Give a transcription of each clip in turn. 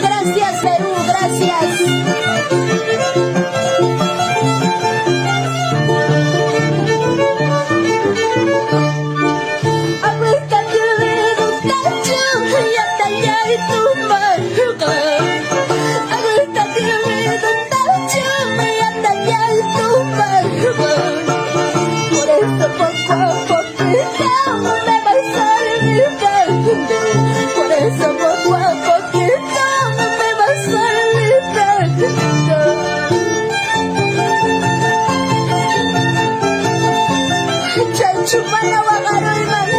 Gracias Perú, gracias. Aguita tu dedo tacho y atalla tu marca. Aguita tu dedo tacho y atalla tu marca. Por eso poco a poquito me vas olvidando. Por eso poco a poquito me vas olvidando. Chupana wagaroiman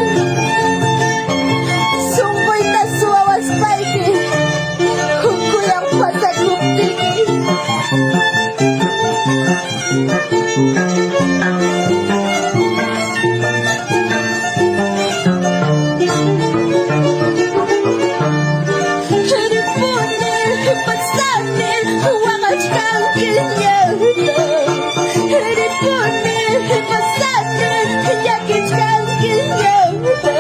Huayta suawas paiki Hukuyang pasaguptiki Hiripuni pagsani Wangachkang kinyata Hiripuni pagsani Yakichkang kinyata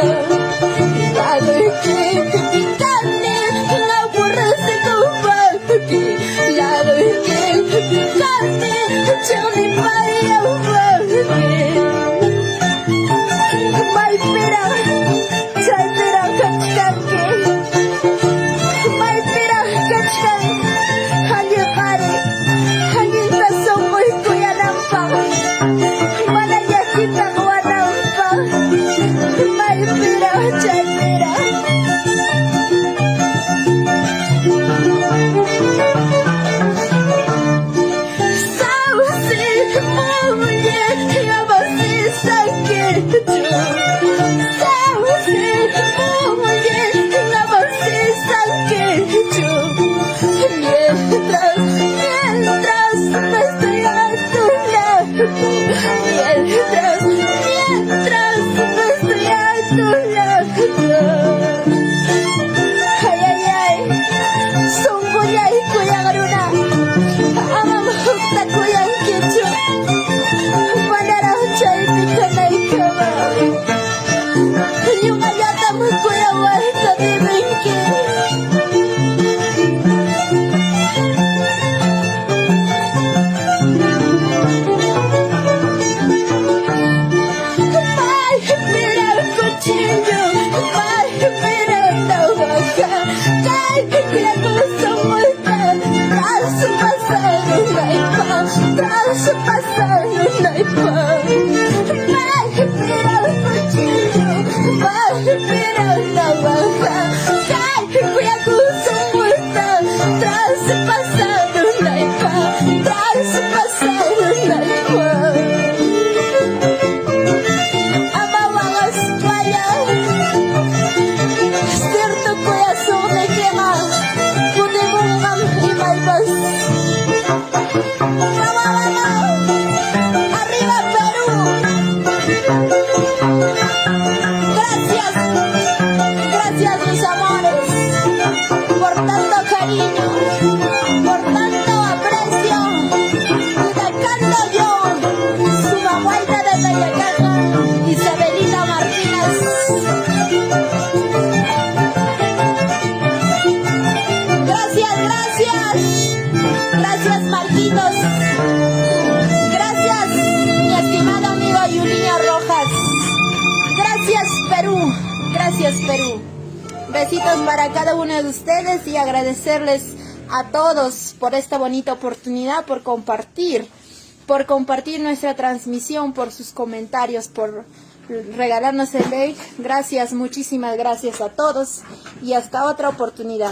Lalo'y kikipikani Ngawurasi kubagi Lalo'y kikipikani Chuni payawagi May pirang Chay pirang kachkanki May pirang kachkan Hanyang pari Hanyang tasong mo'y kuya nampang Malaya kitang wanampang May pirang chay pirang Sausi mumye Yabasi sakit Sausi mumye Yabasi sakit Mientras me estoy a tu lado Mientras me estoy a tu lado Ay, ay, ay Sungguh kuyang runa Amam hukta kuyang kichu Manara chay pikanay kama Yung ayatam kuyang Huayta bibingki May pirang kuchillo May pirang navaja Kay pinag-usang multa Tras pasado na iba Tras pasado na iba May pirang kuchillo May pirang navaja Kay pinag-usang multa Tras pasado na iba Tras pasado na iba Amawangas kaya Sirto kuya sumikima Pudi mong ang imaybas Mama, mama Arriba Perú Gracias Gracias mis amores Por tanto cariño Por tanto aprecio Y de canto yo Sumacc de Tayacaca Isabelita Martínez Gracias, gracias Gracias Marquitos Gracias mi estimado amigo Yuliño Rojas Gracias Perú Gracias Perú Besitos para cada uno de ustedes y agradecerles a todos por esta bonita oportunidad, por compartir nuestra transmisión, por sus comentarios, por regalarnos el like. Gracias, muchísimas gracias a todos y hasta otra oportunidad.